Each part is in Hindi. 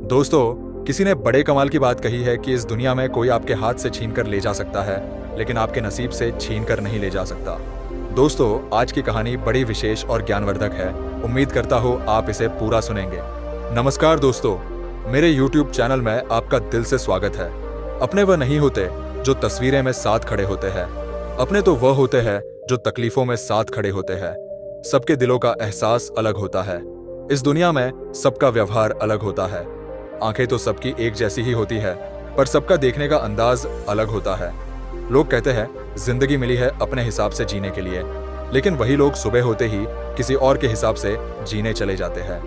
दोस्तों, किसी ने बड़े कमाल की बात कही है कि इस दुनिया में कोई आपके हाथ से छीन कर ले जा सकता है, लेकिन आपके नसीब से छीन कर नहीं ले जा सकता। दोस्तों, आज की कहानी बड़ी विशेष और ज्ञानवर्धक है। उम्मीद करता हूँ आप इसे पूरा सुनेंगे। नमस्कार दोस्तों, मेरे YouTube चैनल में आपका दिल से स्वागत है। अपने वह नहीं होते जो तस्वीरें में साथ खड़े होते हैं, अपने तो वह होते हैं जो तकलीफों में साथ खड़े होते हैं। सबके दिलों का एहसास अलग होता है। इस दुनिया में सबका व्यवहार अलग होता है। आंखें तो सबकी एक जैसी ही होती है, पर सबका देखने का अंदाज अलग होता है। लोग कहते हैं जिंदगी मिली है अपने हिसाब से जीने के लिए, लेकिन वही लोग सुबह होते ही किसी और के हिसाब से जीने चले जाते हैं।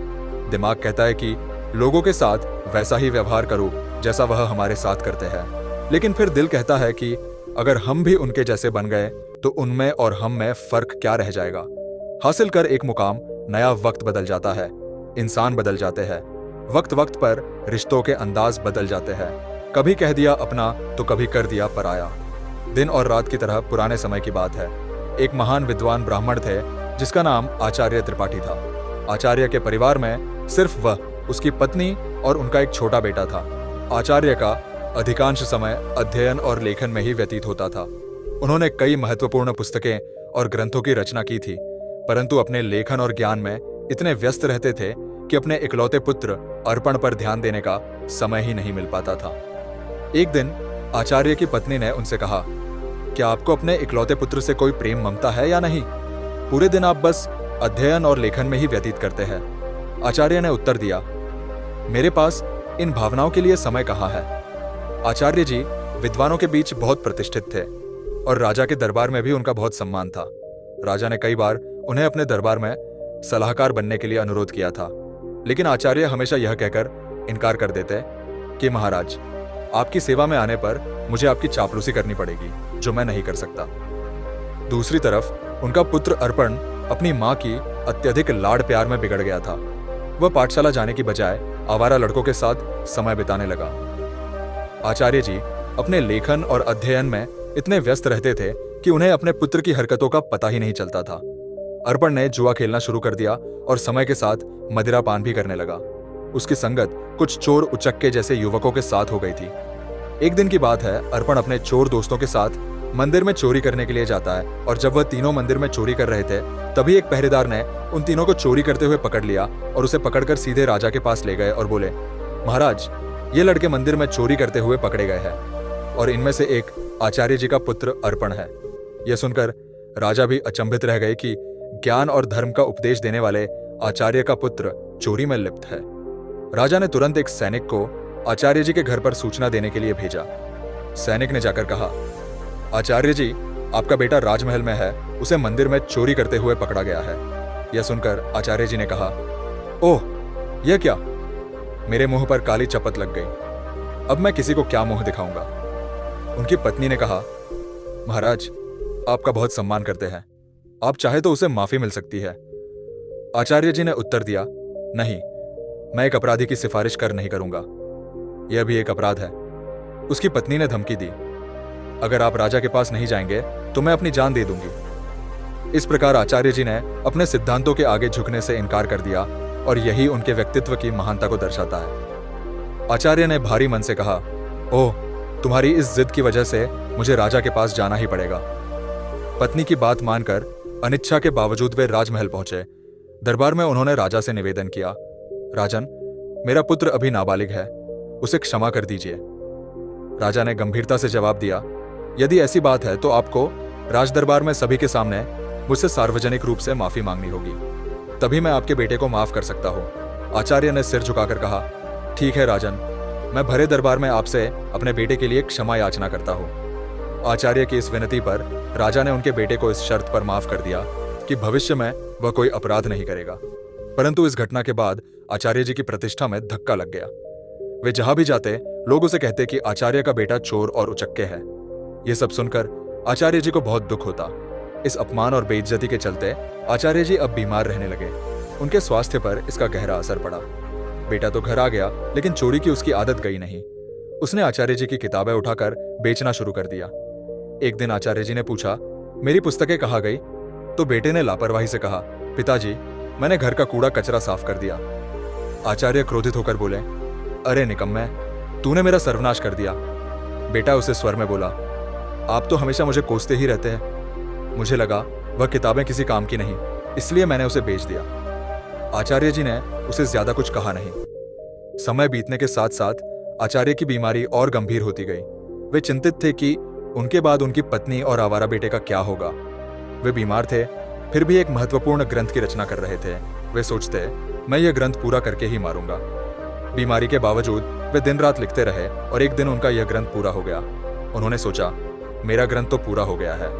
दिमाग कहता है कि लोगों के साथ वैसा ही व्यवहार करो जैसा वह हमारे साथ करते हैं, लेकिन फिर दिल कहता है कि अगर हम भी उनके जैसे बन गए तो उनमें और हम में फर्क क्या रह जाएगा। हासिल कर एक मुकाम नया वक्त बदल जाता है, इंसान बदल जाते हैं। वक्त वक्त पर रिश्तों के अंदाज बदल जाते हैं। कभी कह दिया अपना तो कभी कर दिया पराया। दिन और रात की तरह पुराने समय की बात है। एक महान विद्वान ब्राह्मण थे जिसका नाम आचार्य त्रिपाठी था। आचार्य के परिवार में सिर्फ वह, उसकी पत्नी और उनका एक छोटा बेटा था। आचार्य का अधिकांश समय अध्ययन और लेखन में ही व्यतीत होता था। उन्होंने कई महत्वपूर्ण पुस्तकें और ग्रंथों की रचना की थी, परंतु अपने लेखन और ज्ञान में इतने व्यस्त रहते थे कि अपने इकलौते पुत्र अर्पण पर ध्यान देने का समय ही नहीं मिल पाता था। एक दिन आचार्य की पत्नी ने उनसे कहा, क्या आपको अपने इकलौते पुत्र से कोई प्रेम ममता है या नहीं? पूरे दिन आप बस अध्ययन और लेखन में ही व्यतीत करते हैं। आचार्य ने उत्तर दिया, मेरे पास इन भावनाओं के लिए समय कहाँ है। आचार्य जी विद्वानों के बीच बहुत प्रतिष्ठित थे और राजा के दरबार में भी उनका बहुत सम्मान था। राजा ने कई बार उन्हें अपने दरबार में सलाहकार बनने के लिए अनुरोध किया था, लेकिन आचार्य हमेशा यह कहकर इनकार कर देते कि महाराज, आपकी सेवा में आने पर मुझे आपकी चापलूसी करनी पड़ेगी, जो मैं नहीं कर सकता। दूसरी तरफ उनका पुत्र अर्पण अपनी मां की अत्यधिक लाड़ प्यार में बिगड़ गया था। वह पाठशाला जाने की बजाय आवारा लड़कों के साथ समय बिताने लगा। आचार्य जी अपने लेखन और अध्ययन में इतने व्यस्त रहते थे कि उन्हें अपने पुत्र की हरकतों का पता ही नहीं चलता था। अर्पण ने जुआ खेलना शुरू कर दिया और समय के साथ मदिरा पान भी करने लगा। उसकी संगत कुछ चोर उचक्के जैसे युवकों के साथ हो गई थी। एक दिन की बात है, अर्पण अपने चोर दोस्तों के साथ मंदिर में चोरी करने के लिए जाता है, और जब वह तीनों मंदिर में चोरी कर रहे थे तभी एक पहरेदार ने उन तीनों को चोरी करते हुए पकड़ लिया और उसे पकड़कर सीधे राजा के पास ले गए और बोले, महाराज, ये लड़के मंदिर में चोरी करते हुए पकड़े गए हैं और इनमें से एक आचार्य जी का पुत्र अर्पण है। यह सुनकर राजा भी अचंभित रह गए कि ज्ञान और धर्म का उपदेश देने वाले आचार्य का पुत्र चोरी में लिप्त है। राजा ने तुरंत एक सैनिक को आचार्य जी के घर पर सूचना देने के लिए भेजा। सैनिक ने जाकर कहा, आचार्य जी, आपका बेटा राजमहल में है, उसे मंदिर में चोरी करते हुए पकड़ा गया है। यह सुनकर आचार्य जी ने कहा, ओह, यह क्या? मेरे मुंह पर काली चपत लग गई। अब मैं किसी को क्या मुंह दिखाऊंगा। उनकी पत्नी ने कहा, महाराज, आपका बहुत सम्मान करते हैं, आप चाहे तो उसे माफी मिल सकती है। आचार्य जी ने उत्तर दिया, नहीं, मैं एक अपराधी की सिफारिश कर नहीं करूंगा, यह भी एक अपराध है। उसकी पत्नी ने धमकी दी, अगर आप राजा के पास नहीं जाएंगे तो मैं अपनी जान दे दूंगी। इस प्रकार आचार्य जी ने अपने सिद्धांतों के आगे झुकने से इनकार कर दिया, और यही उनके व्यक्तित्व की महानता को दर्शाता है। आचार्य ने भारी मन से कहा, ओह, तुम्हारी इस जिद की वजह से मुझे राजा के पास जाना ही पड़ेगा। पत्नी की बात मानकर अनिच्छा के बावजूद वे राजमहल पहुंचे। दरबार में उन्होंने राजा से निवेदन किया, राजन, मेरा पुत्र अभी नाबालिग है, उसे क्षमा कर दीजिए। राजा ने गंभीरता से जवाब दिया, यदि ऐसी बात है तो आपको राजदरबार में सभी के सामने मुझसे सार्वजनिक रूप से माफी मांगनी होगी, तभी मैं आपके बेटे को माफ कर सकता हूं। आचार्य ने सिर झुकाकर कहा, ठीक है राजन, मैं भरे दरबार में आपसे अपने बेटे के लिए क्षमा याचना करता हूं। आचार्य की इस विनती पर राजा ने उनके बेटे को इस शर्त पर माफ कर दिया कि भविष्य में वह कोई अपराध नहीं करेगा। परंतु इस घटना के बाद आचार्य जी की प्रतिष्ठा में धक्का लग गया। वे जहां भी जाते लोग उसे कहते कि आचार्य का बेटा चोर और उचक्के है। यह सब सुनकर आचार्य जी को बहुत दुख होता। इस अपमान और बेइज्जती के चलते आचार्य जी अब बीमार रहने लगे। उनके स्वास्थ्य पर इसका गहरा असर पड़ा। बेटा तो घर आ गया, लेकिन चोरी की उसकी आदत गई नहीं। उसने आचार्य जी की किताबें उठाकर बेचना शुरू कर दिया। एक दिन आचार्य जी ने पूछा, मेरी पुस्तकें कहाँ गई? तो बेटे ने लापरवाही से कहा, पिताजी, मैंने घर का कूड़ा कचरा साफ कर दिया। आचार्य क्रोधित होकर बोले, अरे निकम्मे, तूने मेरा सर्वनाश कर दिया। बेटा उसे स्वर में बोला, आप तो हमेशा मुझे कोसते ही रहते हैं। मुझे लगा वह किताबें किसी काम की नहीं, इसलिए मैंने उसे बेच दिया। आचार्य जी ने उसे ज्यादा कुछ कहा नहीं। समय बीतने के साथ साथ आचार्य की बीमारी और गंभीर होती गई। वे चिंतित थे कि उनके बाद उनकी पत्नी और आवारा बेटे का क्या होगा। वे बीमार थे, फिर भी एक महत्वपूर्ण ग्रंथ की रचना कर रहे थे। वे सोचते, मैं यह ग्रंथ पूरा करके ही मारूंगा। बीमारी के बावजूद वे दिन रात लिखते रहे और एक दिन उनका यह ग्रंथ पूरा हो गया। उन्होंने सोचा, मेरा ग्रंथ तो पूरा हो गया है,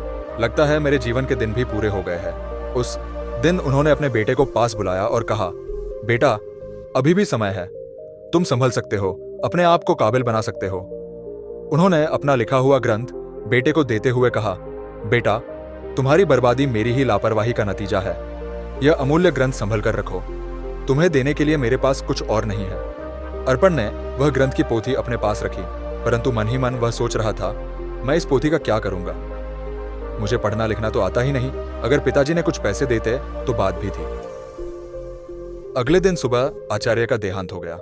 लगता है मेरे जीवन के दिन भी पूरे हो गए हैं। उस दिन उन्होंने अपने बेटे को पास बुलाया और कहा, बेटा अभी भी समय है, तुम संभल सकते हो, अपने आप को काबिल बना सकते हो। उन्होंने अपना लिखा हुआ ग्रंथ बेटे को देते हुए कहा, बेटा तुम्हारी बर्बादी मेरी ही लापरवाही का नतीजा है। यह अमूल्य ग्रंथ संभल कर रखो, तुम्हें देने के लिए मेरे पास कुछ और नहीं है। अर्पण ने वह ग्रंथ की पोथी अपने पास रखी, परंतु मन ही मन वह सोच रहा था, मैं इस पोथी का क्या करूंगा। मुझे पढ़ना लिखना तो आता ही नहीं, अगर पिताजी ने कुछ पैसे देते तो बात भी थी। अगले दिन सुबह आचार्य का देहांत हो गया।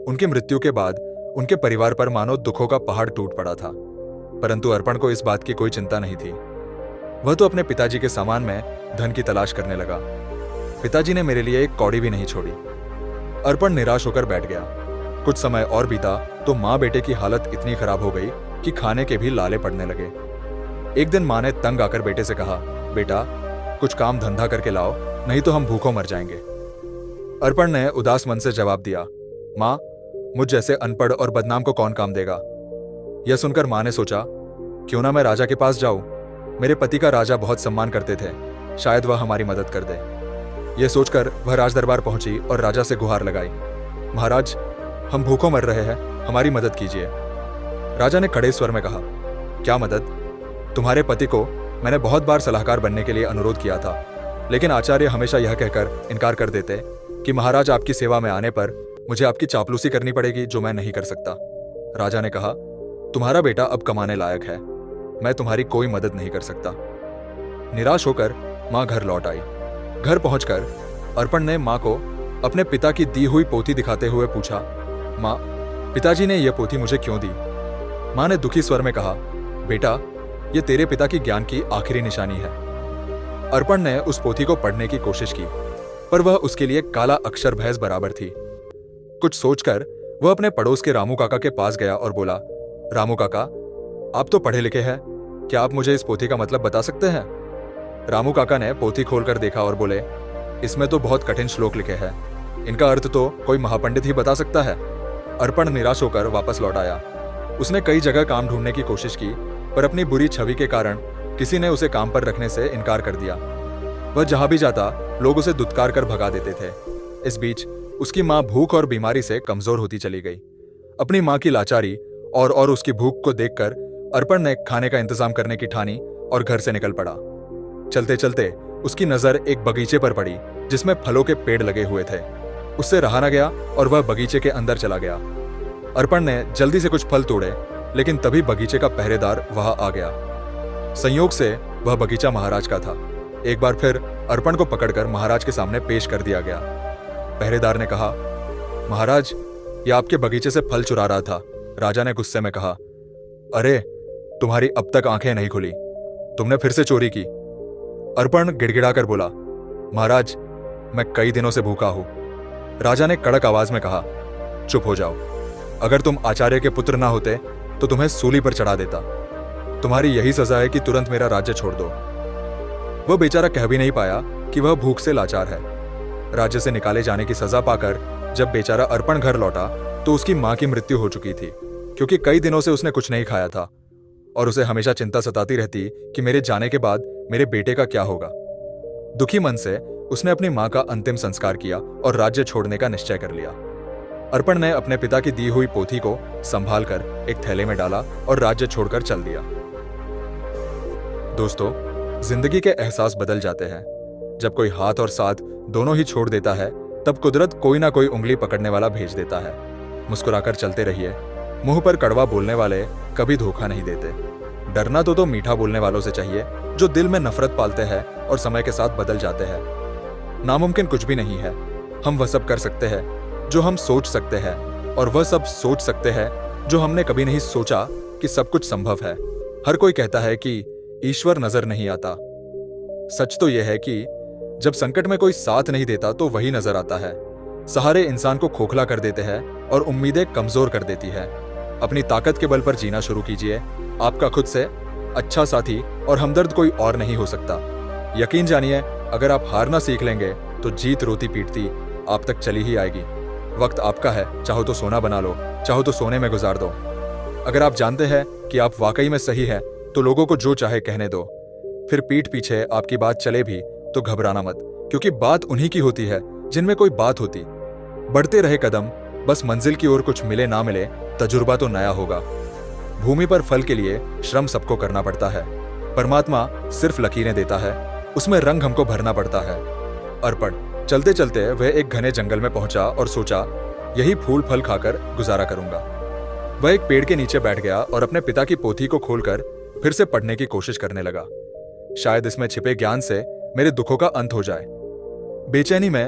उनकी मृत्यु के बाद उनके परिवार पर मानो दुखों का पहाड़ टूट पड़ा था, परंतु अर्पण को इस बात की कोई चिंता नहीं थी। वह तो अपने पिताजी के सामान में धन की तलाश करने लगा। पिताजी ने मेरे लिए एक कौड़ी भी नहीं छोड़ी। अर्पण निराश होकर बैठ गया। कुछ समय और बीता तो माँ बेटे की हालत इतनी खराब हो गई कि खाने के भी लाले पड़ने लगे। एक दिन माँ ने तंग आकर बेटे से कहा, बेटा कुछ काम धंधा करके लाओ, नहीं तो हम भूखों मर जाएंगे। अर्पण ने उदास मन से जवाब दिया, माँ मुझ जैसे अनपढ़ और बदनाम को कौन काम देगा। यह सुनकर माँ ने सोचा, क्यों ना मैं राजा के पास जाऊं, मेरे पति का राजा बहुत सम्मान करते थे, शायद वह हमारी मदद कर दे। यह सोचकर वह राजदरबार पहुंची और राजा से गुहार लगाई, महाराज हम भूखों मर रहे हैं, हमारी मदद कीजिए। राजा ने कड़े स्वर में कहा, क्या मदद? तुम्हारे पति को मैंने बहुत बार सलाहकार बनने के लिए अनुरोध किया था, लेकिन आचार्य हमेशा यह कहकर इनकार कर देते कि महाराज आपकी सेवा में आने पर मुझे आपकी चापलूसी करनी पड़ेगी, जो मैं नहीं कर सकता। राजा ने कहा, तुम्हारा बेटा अब कमाने लायक है, मैं तुम्हारी कोई मदद नहीं कर सकता। निराश होकर माँ घर लौट आई। घर पहुंचकर अर्पण ने माँ को अपने पिता की दी हुई पोथी दिखाते हुए पूछा, माँ पिताजी ने यह पोथी मुझे क्यों दी? माँ ने दुखी स्वर में कहा, बेटा यह तेरे पिता की ज्ञान की आखिरी निशानी है। अर्पण ने उस पोथी को पढ़ने की कोशिश की, पर वह उसके लिए काला अक्षर भैंस बराबर थी। कुछ सोचकर वह अपने पड़ोस के रामू काका के पास गया और बोला, रामू काका आप तो पढ़े लिखे हैं, क्या आप मुझे इस पोथी का मतलब बता सकते हैं? रामू काका ने पोथी खोलकर देखा और बोले, इसमें तो बहुत कठिन श्लोक लिखे हैं, इनका अर्थ तो कोई महापंडित ही बता सकता है। अर्पण निराश होकर वापस लौट आया। उसने कई जगह काम ढूंढने की कोशिश की, पर अपनी बुरी छवि के कारण किसी ने उसे काम पर रखने से इनकार कर दिया। वह जहां भी जाता लोग उसे दुत्कार कर भगा देते थे। इस बीच उसकी माँ भूख और बीमारी से कमजोर होती चली गई। अपनी माँ की लाचारी और उसकी भूख को देखकर अर्पण ने खाने का इंतजाम करने की ठानी और घर से निकल पड़ा। चलते चलते उसकी नजर एक बगीचे पर पड़ी जिसमें फलों के पेड़ लगे हुए थे। उससे रहा न गया और वह बगीचे के अंदर चला गया। अर्पण ने जल्दी से कुछ फल तोड़े, लेकिन तभी बगीचे का पहरेदार वहां आ गया। संयोग से वह बगीचा महाराज का था। एक बार फिर अर्पण को पकड़कर महाराज के सामने पेश कर दिया गया। पहरेदार ने कहा, महाराज यह आपके बगीचे से फल चुरा रहा था। राजा ने गुस्से में कहा, अरे तुम्हारी अब तक आंखें नहीं खुली, तुमने फिर से चोरी की। अर्पण गिड़गिड़ाकर बोला, महाराज मैं कई दिनों से भूखा हूं। राजा ने कड़क आवाज में कहा, चुप हो जाओ, अगर तुम आचार्य के पुत्र ना होते तो तुम्हें सूली पर चढ़ा देता। तुम्हारी यही सजा है कि तुरंत मेरा राज्य छोड़ दो। वह बेचारा कह भी नहीं पाया कि वह भूख से लाचार है। राज्य से निकाले जाने की सजा पाकर जब बेचारा अर्पण घर लौटा तो उसकी मां की मृत्यु हो चुकी थी, क्योंकि कई दिनों से उसने कुछ नहीं खाया था और उसे हमेशा चिंता सताती रहती कि मेरे जाने के बाद मेरे बेटे का क्या होगा। दुखी मन से उसने अपनी मां का अंतिम संस्कार किया और राज्य छोड़ने का निश्चय कर लिया। अर्पण ने अपने पिता की दी हुई पोथी को संभाल कर एक थैले में डाला और राज्य छोड़कर चल दिया। दोस्तों, जिंदगी के एहसास बदल जाते हैं। जब कोई हाथ और साथ दोनों ही छोड़ देता है, तब कुदरत कोई ना कोई उंगली पकड़ने वाला भेज देता है। मुस्कुराकर चलते रहिए। मुंह पर कड़वा बोलने वाले कभी धोखा नहीं देते। डरना तो मीठा बोलने वालों से चाहिए, जो दिल में नफरत पालते हैं और समय के साथ बदल जाते हैं। नामुमकिन कुछ भी नहीं है। हम वह सब कर सकते हैं जो हम सोच सकते हैं, और वह सब सोच सकते हैं जो हमने कभी नहीं सोचा कि सब कुछ संभव है। हर कोई कहता है कि ईश्वर नजर नहीं आता। सच तो यह है कि जब संकट में कोई साथ नहीं देता तो वही नजर आता है। सहारे इंसान को खोखला कर देते हैं और उम्मीदें कमजोर कर देती है। अपनी ताकत के बल पर जीना शुरू कीजिए। आपका खुद से अच्छा साथी और हमदर्द कोई और नहीं हो सकता। यकीन जानिए, अगर आप हारना सीख लेंगे तो जीत रोती पीटती आप तक चली ही आएगी। वक्त आपका है, चाहो तो सोना बना लो, चाहो तो सोने में गुजार दो। अगर आप जानते हैं कि आप वाकई में सही हैं, तो लोगों को जो चाहे कहने दो। फिर पीठ पीछे आपकी बात चले भी तो घबराना मत, क्योंकि बात उन्हीं की होती है जिनमें कोई बात होती। बढ़ते रहे कदम, बस मंजिल की ओर कुछ मिले ना मिले, तजुर्बा तो नया होगा। भूमि पर फल के लिए श्रम सबको करना पड़ता है। परमात्मा सिर्फ लकीरें देता है, उसमें रंग हमको भरना पड़ता है। अर्पण। चलते चलते वह एक घने जंगल में पहुंचा और सोचा, यही फूल फल खाकर गुजारा करूंगा। वह एक पेड़ के नीचे बैठ गया और अपने पिता की पोथी को खोलकर फिर से पढ़ने की कोशिश करने लगा। शायद इसमें छिपे ज्ञान से मेरे दुखों का अंत हो जाए। बेचैनी में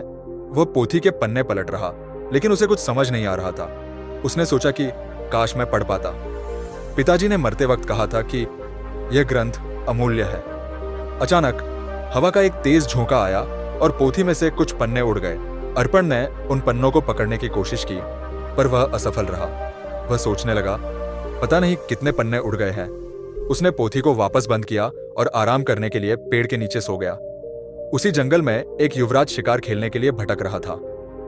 वह पोथी के पन्ने पलट रहा, लेकिन उसे कुछ समझ नहीं आ रहा था। उसने सोचा कि काश मैं पढ़ पाता। पिताजी ने मरते वक्त कहा था कि यह ग्रंथ अमूल्य है। अचानक हवा का एक तेज झोंका आया और पोथी में से कुछ पन्ने उड़ गए। अर्पण ने उन पन्नों को पकड़ने की कोशिश की, पर वह असफल रहा। वह सोचने लगा, पता नहीं कितने पन्ने उड़ गए हैं। उसने पोथी को वापस बंद किया और आराम करने के लिए पेड़ के नीचे सो गया। उसी जंगल में एक युवराज शिकार खेलने के लिए भटक रहा था।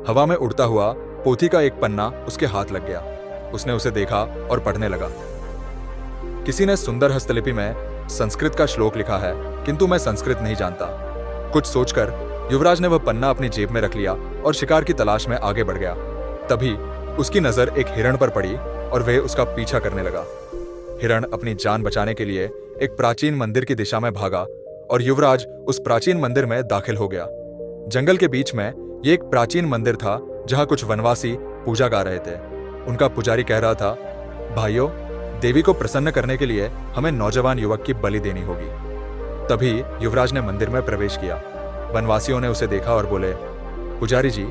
हवा में उड़ता हुआ पोथी का एक पन्ना उसके हाथ लग गया। उसने उसे देखा और पढ़ने लगा। किसी ने सुंदर हस्तलिपि में संस्कृत का श्लोक लिखा है, किंतु मैं संस्कृत नहीं जानता। कुछ सोचकर युवराज ने वह पन्ना अपनी जेब में रख लिया और शिकार की तलाश में आगे बढ़ गया। तभी उसकी नजर एक हिरण पर पड़ी और वह उसका पीछा करने लगा। हिरण अपनी जान बचाने के लिए एक प्राचीन मंदिर की दिशा में भागा और युवराज उस प्राचीन मंदिर में दाखिल हो गया। जंगल के बीच में ये एक प्राचीन मंदिर था जहां कुछ वनवासी पूजा गा रहे थे। उनका पुजारी कह रहा था, भाइयों, देवी को प्रसन्न करने के लिए हमें नौजवान युवक की बलि देनी होगी। तभी युवराज ने मंदिर में प्रवेश किया। वनवासियों ने उसे देखा और बोले, पुजारी जी,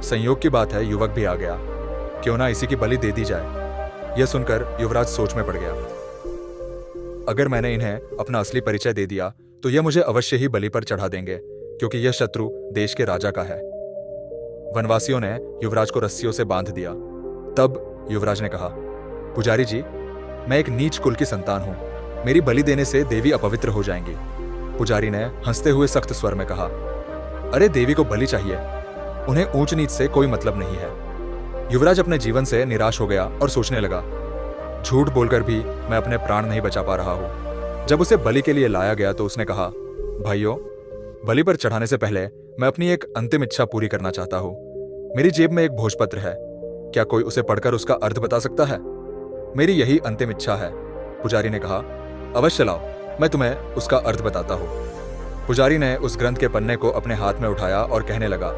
संयोग की बात है, युवक भी आ गया, क्यों ना इसी की बलि दे दी जाए। यह सुनकर युवराज सोच में पड़ गया। अगर मैंने इन्हें अपना असली परिचय दे दिया तो यह मुझे अवश्य ही बलि पर चढ़ा देंगे, क्योंकि यह शत्रु देश के राजा का है। वनवासियों ने युवराज को रस्सियों से बांध दिया। तब युवराज ने कहा, पुजारी जी, मैं एक नीच कुल की संतान हूं, मेरी बलि देने से देवी अपवित्र हो जाएंगी। पुजारी ने हंसते हुए सख्त स्वर में कहा, अरे देवी को बलि चाहिए, उन्हें ऊंच नीच से कोई मतलब नहीं है। युवराज अपने जीवन से निराश हो गया और सोचने लगा, झूठ बोलकर भी मैं अपने प्राण नहीं बचा पा रहा हूं। जब उसे बलि के लिए लाया गया तो उसने कहा, भाइयों, बलि पर चढ़ाने से पहले मैं अपनी एक अंतिम इच्छा पूरी करना चाहता हूं। मेरी जेब में एक भोजपत्र है, क्या कोई उसे पढ़कर उसका अर्थ बता सकता है? मेरी यही अंतिम इच्छा है। पुजारी ने कहा, अवश्य लाओ, मैं तुम्हें उसका अर्थ बताता हूं। पुजारी ने उस ग्रंथ के पन्ने को अपने हाथ में उठाया और कहने लगा,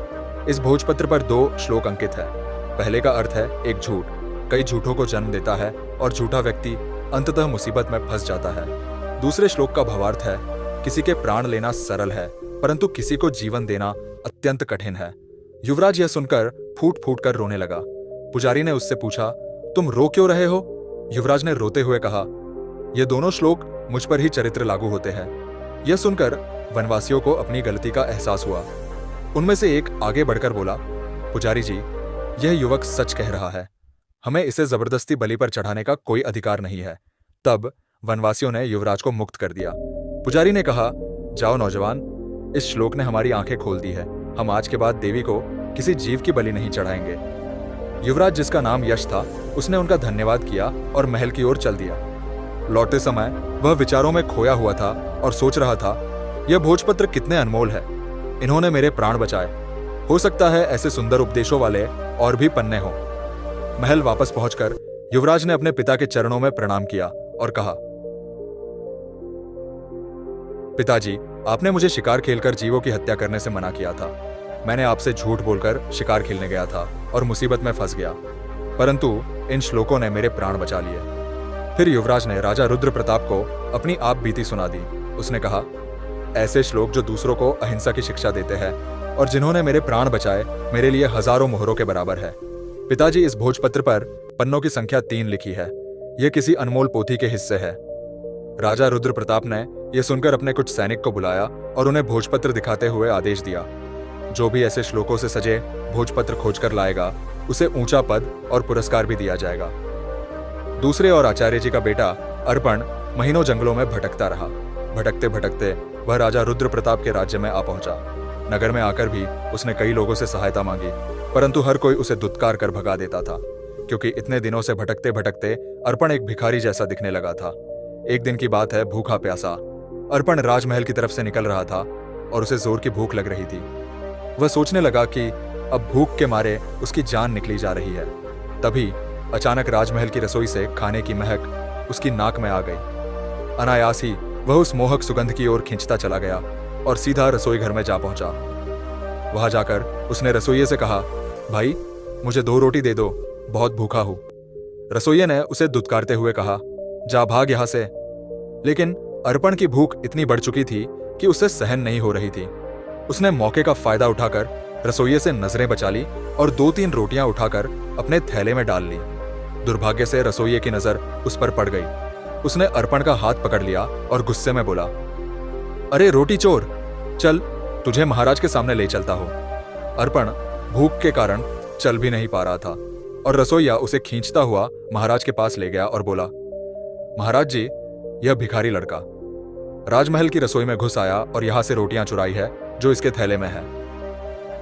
इस भोजपत्र पर 2 श्लोक अंकित है। पहले का अर्थ है, एक झूठ कई झूठों को जन्म देता है और झूठा व्यक्ति अंततः मुसीबत में फंस जाता है। दूसरे श्लोक का भावार्थ है, किसी के प्राण लेना सरल है, परंतु किसी को जीवन देना अत्यंत कठिन है। युवराज यह सुनकर फूट फूट कर रोने लगा। पुजारी ने उससे पूछा, तुम रो क्यों रहे हो? युवराज ने रोते हुए कहा, ये दोनों श्लोक मुझ पर ही चरित्र लागू होते हैं। यह सुनकर वनवासियों को अपनी गलती का एहसास हुआ। उनमें से एक आगे बढ़कर बोला, पुजारी जी, यह युवक सच कह रहा है, हमें इसे जबरदस्ती बलि पर चढ़ाने का कोई अधिकार नहीं है। तब वनवासियों ने युवराज को मुक्त कर दिया। पुजारी ने कहा, जाओ नौजवान, इस श्लोक ने हमारी आंखें खोल दी है। हम आज के बाद देवी को किसी जीव की बलि नहीं चढ़ाएंगे। युवराज, जिसका नाम यश था, उसने उनका धन्यवाद किया और महल की ओर चल दिया। लौटते समय वह विचारों में खोया हुआ था और सोच रहा था, यह भोजपत्र कितने अनमोल है, इन्होंने मेरे प्राण बचाए। हो सकता है ऐसे सुंदर उपदेशों वाले और भी पन्ने हों। महल वापस पहुंचकर युवराज ने अपने पिता के चरणों में प्रणाम किया और कहा, पिताजी, आपने मुझे शिकार खेलकर जीवों की हत्या करने से मना किया था। मैंने आपसे झूठ बोलकर शिकार खेलने गया था और मुसीबत में फंस गया, परंतु इन श्लोकों ने मेरे प्राण बचा लिए। फिर युवराज ने राजा रुद्र प्रताप को अपनी आप बीती सुना दी। उसने कहा, ऐसे श्लोक जो दूसरों को अहिंसा की शिक्षा देते हैं और जिन्होंने मेरे प्राण बचाए, मेरे लिए हजारों मोहरों के बराबर है। पिताजी, इस भोजपत्र पर पन्नों की संख्या 3 लिखी है। यह किसी अनमोल पोथी के हिस्से है। राजा रुद्र प्रताप ने यह सुनकर अपने कुछ सैनिक को बुलाया और उन्हें भोजपत्र दिखाते हुए आदेश दिया, जो भी ऐसे श्लोकों से सजे भोजपत्र खोजकर लाएगा उसे ऊंचा पद और पुरस्कार भी दिया जाएगा। दूसरे और आचार्य जी का बेटा अर्पण महीनों जंगलों में भटकता रहा। भटकते भटकते वह राजा रुद्र प्रताप के राज्य में आ पहुंचा। नगर में आकर भी उसने कई लोगों से सहायता मांगी, परंतु हर कोई उसे दुत्कार कर भगा देता था, क्योंकि इतने दिनों से भटकते भटकते अर्पण एक भिखारी जैसा दिखने लगा था। एक दिन की बात है, भूखा प्यासा अर्पण राजमहल की तरफ से निकल रहा था और उसे जोर की भूख लग रही थी। वह सोचने लगा कि अब भूख के मारे उसकी जान निकली जा रही है। तभी अचानक राजमहल की रसोई से खाने की महक उसकी नाक में आ गई। अनायास ही वह उस मोहक सुगंध की ओर खींचता चला गया और सीधा रसोई घर में जा पहुंचा। वहां जाकर उसने रसोइये से कहा, भाई मुझे 2 रोटी दे दो, बहुत भूखा हूं। रसोइये ने उसे दुत्कारते हुए कहा, जा भाग यहां से। लेकिन अर्पण की भूख इतनी बढ़ चुकी थी कि उसे सहन नहीं हो रही थी। उसने मौके का फायदा उठाकर रसोइये से नजरें बचा ली और 2-3 रोटियां उठाकर अपने थैले में डाल ली। दुर्भाग्य से रसोइये की नजर उस पर पड़ गई। उसने अर्पण का हाथ पकड़ लिया और गुस्से में बोला, अरे रोटी चोर, चल तुझे महाराज के सामने ले चलता हो। अर्पण भूख के कारण चल भी नहीं पा रहा था और रसोइया उसे खींचता हुआ महाराज के पास ले गया और बोला, महाराज जी, यह भिखारी लड़का राजमहल की रसोई में घुस आया और यहां से रोटियां चुराई है जो इसके थैले में है।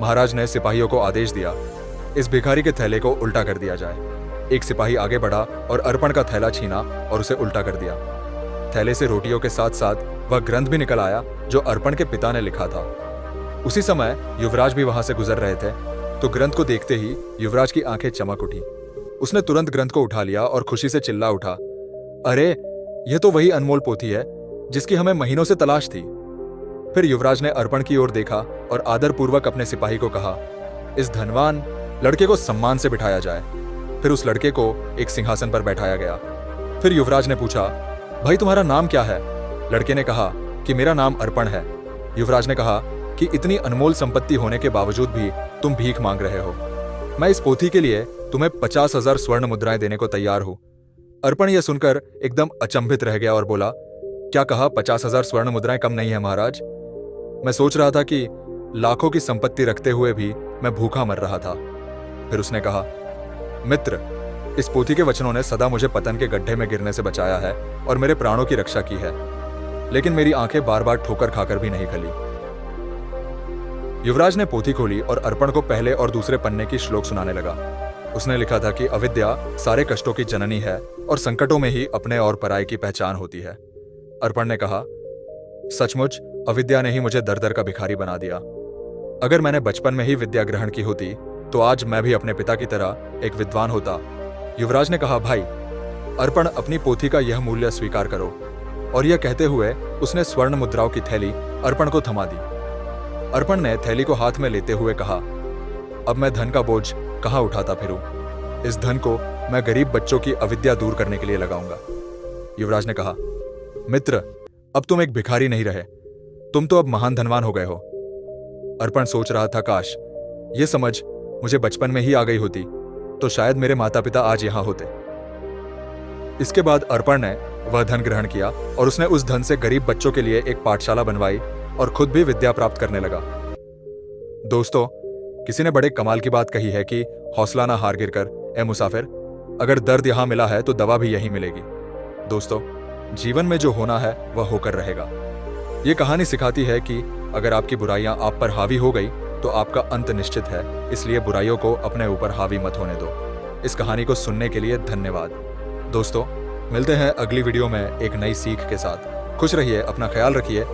महाराज ने सिपाहियों को आदेश दिया, इस भिखारी के थैले को उल्टा कर दिया जाए। एक सिपाही आगे बढ़ा और अर्पण का थैला छीना और उसे उल्टा कर दिया। थैले से रोटियों के साथ साथ वह ग्रंथ भी निकल आया जो अर्पण के पिता ने लिखा था। उसी समय युवराज भी वहां से गुजर रहे थे, तो ग्रंथ को देखते ही युवराज की आंखें चमक उठी। उसने तुरंत ग्रंथ को उठा लिया और खुशी से चिल्ला उठा, अरे यह तो वही अनमोल पोथी है जिसकी हमें महीनों से तलाश थी। फिर युवराज ने अर्पण की ओर देखा और आदरपूर्वक अपने सिपाही को कहा, इस धनवान लड़के को सम्मान से बिठाया जाए। फिर उस लड़के को एक सिंहासन पर बैठाया गया। फिर युवराज ने पूछा, भाई तुम्हारा नाम क्या है? लड़के ने कहा कि मेरा नाम अर्पण है। युवराज ने कहा कि इतनी अनमोल संपत्ति होने के बावजूद भी तुम भीख मांग रहे हो। मैं इस पोथी के लिए तुम्हें 50,000 स्वर्ण मुद्राएं देने को तैयार हूं। अर्पण यह सुनकर एकदम अचंभित रह गया और बोला, क्या कहा? 50,000 स्वर्ण मुद्राएं कम नहीं है महाराज। मैं सोच रहा था कि लाखों की संपत्ति रखते हुए भी मैं भूखा मर रहा था। फिर उसने कहा, मित्र, इस पोथी के वचनों ने सदा मुझे पतन के गड्ढे में गिरने से बचाया है और मेरे प्राणों की रक्षा की है, लेकिन मेरी आंखें बार बार ठोकर खाकर भी नहीं खली। युवराज ने पोथी खोली और अर्पण को पहले और दूसरे पन्ने की श्लोक सुनाने लगा। उसने लिखा था कि अविद्या सारे कष्टों की जननी है और संकटों में ही अपने और पराये की पहचान होती है। अर्पण ने कहा, सचमुच अविद्या ने ही मुझे दर दर का भिखारी बना दिया। अगर मैंने बचपन में ही विद्या ग्रहण की होती तो आज मैं भी अपने पिता की तरह एक विद्वान होता। युवराज ने कहा, भाई अर्पण, अपनी पोथी का यह मूल्य स्वीकार करो। और यह कहते हुए उसने स्वर्ण मुद्राओं की थैली अर्पण को थमा दी। अर्पण ने थैली को हाथ में लेते हुए कहा, अब मैं धन का बोझ कहां उठाता फिरूं? इस धन को मैं गरीब बच्चों की अविद्या दूर करने के लिए लगाऊंगा। युवराज ने कहा, मित्र, अब तुम एक भिखारी नहीं रहे, तुम तो अब महान धनवान हो गए हो। अर्पण सोच रहा था, काश यह समझ मुझे बचपन में ही आ गई होती तो शायद मेरे माता पिता आज यहां होते। इसके बाद अर्पण ने वह धन ग्रहण किया और उसने उस धन से गरीब बच्चों के लिए एक पाठशाला बनवाई और खुद भी विद्या प्राप्त करने लगा। दोस्तों, किसी ने बड़े कमाल की बात कही है कि हौसला ना हार गिरकर, ए मुसाफिर, अगर दर्द यहां मिला है तो दवा भी यहीं मिलेगी। दोस्तों, जीवन में जो होना है वह होकर रहेगा। ये कहानी सिखाती है कि अगर आपकी बुराइयां आप पर हावी हो गई तो आपका अंत निश्चित है, इसलिए बुराइयों को अपने ऊपर हावी मत होने दो। इस कहानी को सुनने के लिए धन्यवाद। दोस्तों, मिलते हैं अगली वीडियो में एक नई सीख के साथ। खुश रहिए, अपना ख्याल रखिए।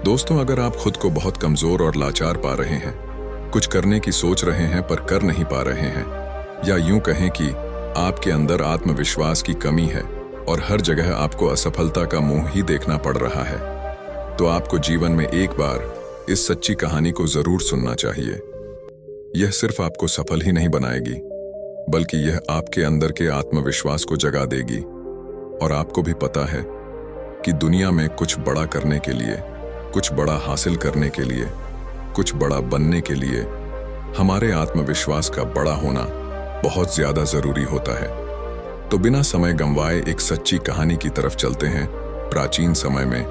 दोस्तों, अगर आप खुद को बहुत कमजोर और लाचार पा रहे हैं, कुछ करने की सोच रहे हैं पर कर नहीं पा रहे हैं, या यूं कहें कि आपके अंदर आत्मविश्वास की कमी है और हर जगह आपको असफलता का मुंह ही देखना पड़ रहा है, तो आपको जीवन में एक बार इस सच्ची कहानी को जरूर सुनना चाहिए। यह सिर्फ आपको सफल ही नहीं बनाएगी, बल्कि यह आपके अंदर के आत्मविश्वास को जगा देगी और आपको भी पता है कि दुनिया में कुछ बड़ा करने के लिए, कुछ बड़ा हासिल करने के लिए, कुछ बड़ा बनने के लिए हमारे आत्मविश्वास का बड़ा होना बहुत ज्यादा जरूरी होता है। तो बिना समय गंवाए एक सच्ची कहानी की तरफ चलते हैं। प्राचीन समय में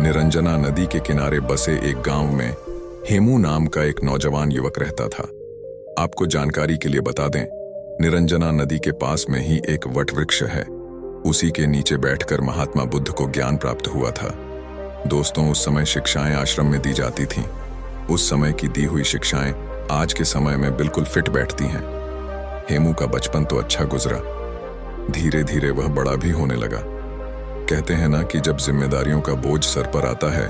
निरंजना नदी के किनारे बसे एक गांव में हेमू नाम का एक नौजवान युवक रहता था। आपको जानकारी के लिए बता दें, निरंजना नदी के पास में ही एक वट वृक्ष है। उसी के नीचे बैठकर महात्मा बुद्ध को ज्ञान प्राप्त हुआ था। दोस्तों, उस समय शिक्षाएं आश्रम में दी जाती थीं। उस समय की दी हुई शिक्षाएं आज के समय में बिल्कुल फिट बैठती हैं। हेमू का बचपन तो अच्छा गुजरा, धीरे धीरे वह बड़ा भी होने लगा। कहते हैं ना कि जब जिम्मेदारियों का बोझ सर पर आता है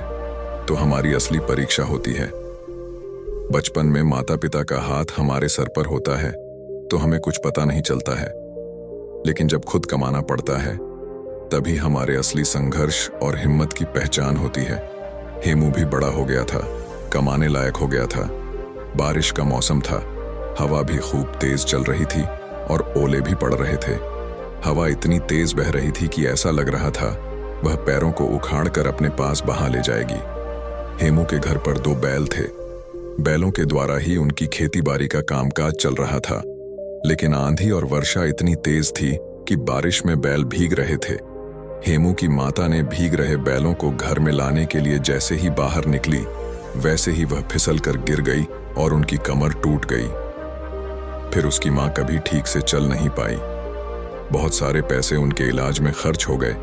तो हमारी असली परीक्षा होती है। बचपन में माता पिता का हाथ हमारे सर पर होता है तो हमें कुछ पता नहीं चलता है, लेकिन जब खुद कमाना पड़ता है तभी हमारे असली संघर्ष और हिम्मत की पहचान होती है। हेमू भी बड़ा हो गया था, कमाने लायक हो गया था। बारिश का मौसम था, हवा भी खूब तेज चल रही थी और ओले भी पड़ रहे थे। हवा इतनी तेज बह रही थी कि ऐसा लग रहा था वह पैरों को उखाड़कर अपने पास बहा ले जाएगी। हेमू के घर पर 2 बैल थे। बैलों के द्वारा ही उनकी खेती बाड़ी का कामकाज चल रहा था, लेकिन आंधी और वर्षा इतनी तेज थी कि बारिश में बैल भीग रहे थे। हेमू की माता ने भीग रहे बैलों को घर में लाने के लिए जैसे ही बाहर निकली, वैसे ही वह फिसल कर गिर गई और उनकी कमर टूट गई। फिर उसकी मां कभी ठीक से चल नहीं पाई। बहुत सारे पैसे उनके इलाज में खर्च हो गए,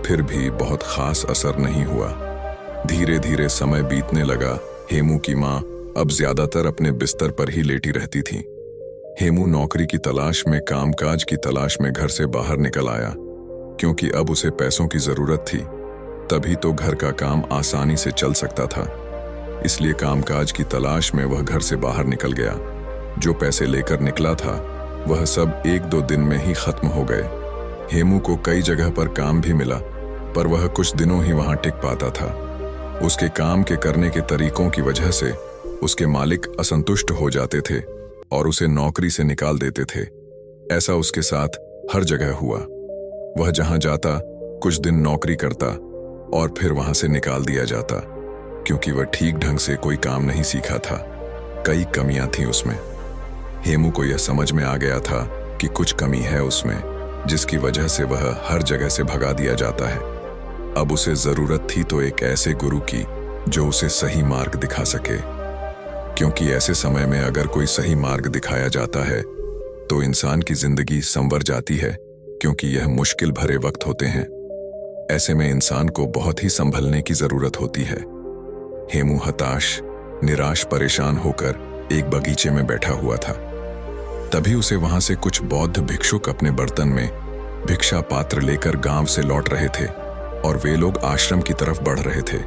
फिर भी बहुत खास असर नहीं हुआ। धीरे धीरे समय बीतने लगा। हेमू की मां अब ज्यादातर अपने बिस्तर पर ही लेटी रहती थी। हेमू नौकरी की तलाश में, कामकाज की तलाश में घर से बाहर निकल आया, क्योंकि अब उसे पैसों की जरूरत थी। तभी तो घर का काम आसानी से चल सकता था। इसलिए कामकाज की तलाश में वह घर से बाहर निकल गया। जो पैसे लेकर निकला था वह सब 1-2 दिन में ही खत्म हो गए। हेमू को कई जगह पर काम भी मिला, पर वह कुछ दिनों ही वहां टिक पाता था। उसके काम के करने के तरीकों की वजह से उसके मालिक असंतुष्ट हो जाते थे और उसे नौकरी से निकाल देते थे। ऐसा उसके साथ हर जगह हुआ। वह जहां जाता कुछ दिन नौकरी करता और फिर वहां से निकाल दिया जाता, क्योंकि वह ठीक ढंग से कोई काम नहीं सीखा था। कई कमियां थीं उसमें। हेमू को यह समझ में आ गया था कि कुछ कमी है उसमें, जिसकी वजह से वह हर जगह से भगा दिया जाता है। अब उसे जरूरत थी तो एक ऐसे गुरु की जो उसे सही मार्ग दिखा सके, क्योंकि ऐसे समय में अगर कोई सही मार्ग दिखाया जाता है तो इंसान की जिंदगी संवर जाती है, क्योंकि यह मुश्किल भरे वक्त होते हैं। ऐसे में इंसान को बहुत ही संभलने की जरूरत होती है। हेमू हताश, निराश, परेशान होकर एक बगीचे में बैठा हुआ था। तभी उसे वहां से कुछ बौद्ध भिक्षुक अपने बर्तन में भिक्षा पात्र लेकर गांव से लौट रहे थे और वे लोग आश्रम की तरफ बढ़ रहे थे।